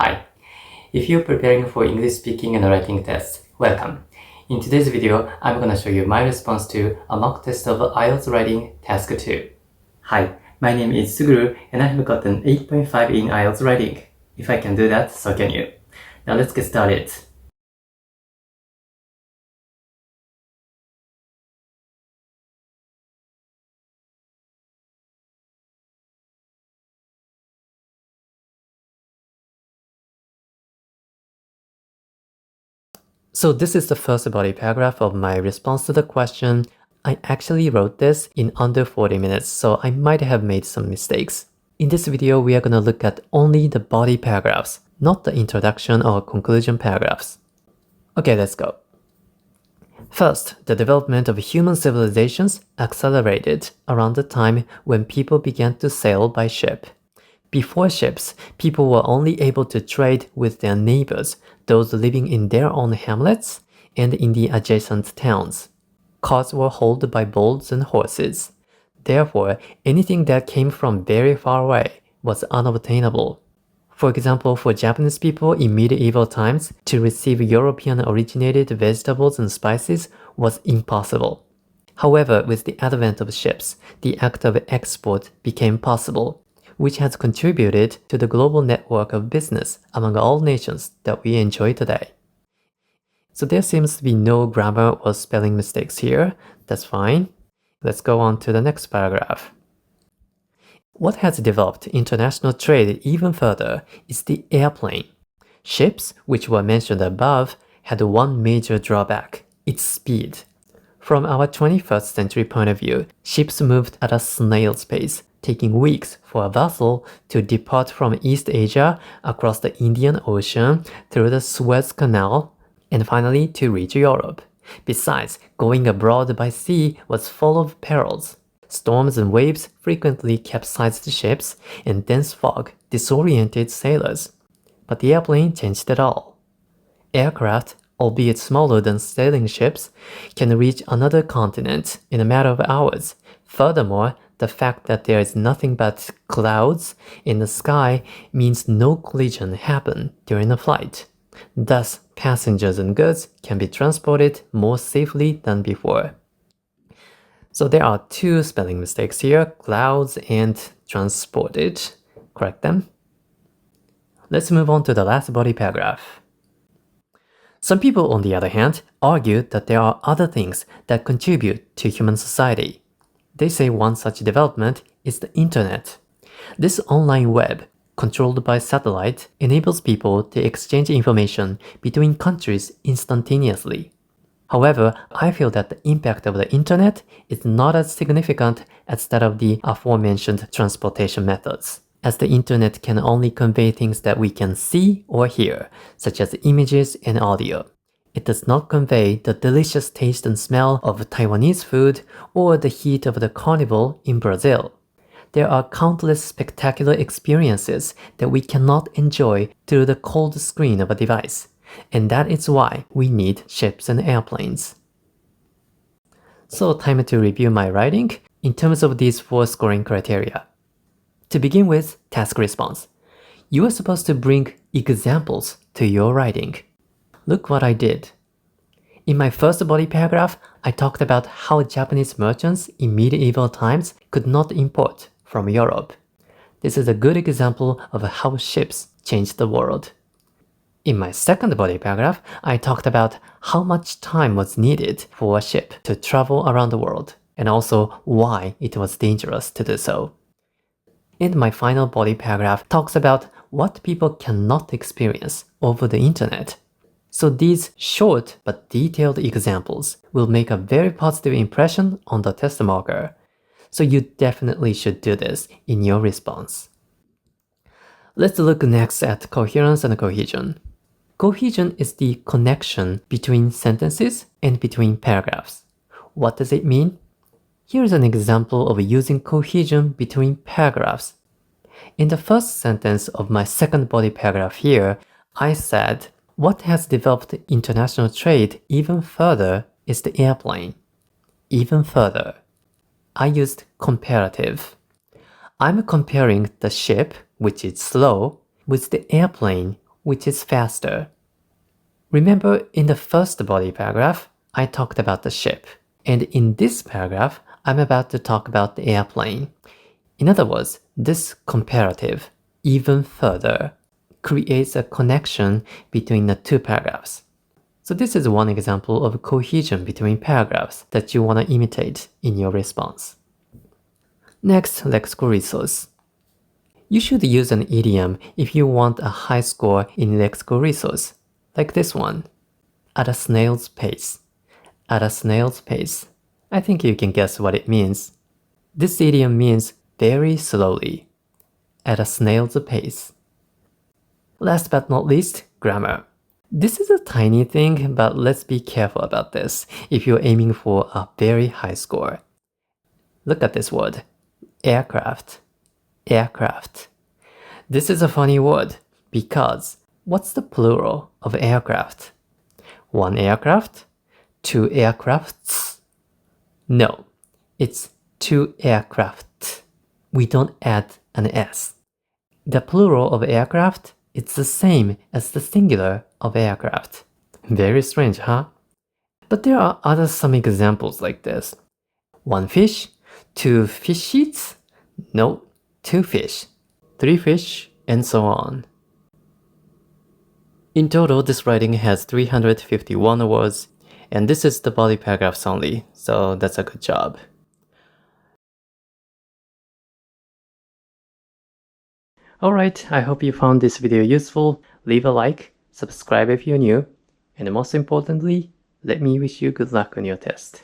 Hi. If you're preparing for English speaking and writing tests, welcome. In today's video, I'm gonna show you my response to a mock test of IELTS writing task 2. Hi, my name is Suguru and I have gotten 8.5 in IELTS writing. If I can do that, so can you. Now let's get started. So this is the first body paragraph of my response to the question. I actually wrote this in under 40 minutes, so I might have made some mistakes. In this video, we are going to look at only the body paragraphs, not the introduction or conclusion paragraphs. Okay, let's go. First, the development of human civilizations accelerated around the time when people began to sail by ship. Before ships, people were only able to trade with their neighbors, those living in their own hamlets and in the adjacent towns. Carts were hauled by bulls and horses. Therefore, anything that came from very far away was unobtainable. For example, for Japanese people in medieval times, to receive European-originated vegetables and spices was impossible. However, with the advent of ships, the act of export became possible, which has contributed to the global network of business among all nations that we enjoy today. So there seems to be no grammar or spelling mistakes here. That's fine. Let's go on to the next paragraph. What has developed international trade even further is the airplane. Ships, which were mentioned above, had one major drawback: its speed. From our 21st century point of view, ships moved at a snail's pace, taking weeks for a vessel to depart from East Asia across the Indian Ocean through the Suez Canal and finally to reach Europe. Besides, going abroad by sea was full of perils. Storms and waves frequently capsized ships, and dense fog disoriented sailors. But the airplane changed it all. Aircraft, albeit smaller than sailing ships, can reach another continent in a matter of hours. Furthermore, the fact that there is nothing but clouds in the sky means no collision happened during a flight. Thus, passengers and goods can be transported more safely than before. So there are two spelling mistakes here, clouds and transported. Correct them. Let's move on to the last body paragraph. Some people, on the other hand, argue that there are other things that contribute to human society. They say one such development is the internet. This online web, controlled by satellite, enables people to exchange information between countries instantaneously. However, I feel that the impact of the internet is not as significant as that of the aforementioned transportation methods, as the internet can only convey things that we can see or hear, such as images and audio. It does not convey the delicious taste and smell of Taiwanese food or the heat of the carnival in Brazil. There are countless spectacular experiences that we cannot enjoy through the cold screen of a device, and that is why we need ships and airplanes. So time to review my writing in terms of these 4 scoring criteria. To begin with, task response. You are supposed to bring examples to your writing. Look what I did. In my first body paragraph, I talked about how Japanese merchants in medieval times could not import from Europe. This is a good example of how ships changed the world. In my second body paragraph, I talked about how much time was needed for a ship to travel around the world, and also why it was dangerous to do so. And my final body paragraph talks about what people cannot experience over the internet. So these short but detailed examples will make a very positive impression on the test marker. So you definitely should do this in your response. Let's look next at coherence and cohesion. Cohesion is the connection between sentences and between paragraphs. What does it mean? Here's an example of using cohesion between paragraphs. In the first sentence of my second body paragraph here, I said, what has developed international trade even further is the airplane. Even further. I used comparative. I'm comparing the ship, which is slow, with the airplane, which is faster. Remember, in the first body paragraph, I talked about the ship. And in this paragraph, I'm about to talk about the airplane. In other words, this comparative, even further, creates a connection between the two paragraphs. So this is one example of cohesion between paragraphs that you want to imitate in your response. Next, lexical resource. You should use an idiom if you want a high score in lexical resource, like this one. At a snail's pace. At a snail's pace. I think you can guess what it means. This idiom means very slowly. At a snail's pace. Last but not least, grammar. This is a tiny thing, but let's be careful about this if you're aiming for a very high score. Look at this word. Aircraft. Aircraft. This is a funny word because what's the plural of aircraft? One aircraft? Two aircrafts? No, it's two aircraft. We don't add an S. The plural of aircraft is the same as the singular of aircraft. Very strange, huh? But there are some examples like this. One fish, two fish sheets? No, two fish. Three fish, and so on. In total, this writing has 351 words, and this is the body paragraphs only, so that's a good job. Alright, I hope you found this video useful. Leave a like, subscribe if you're new, and most importantly, let me wish you good luck on your test.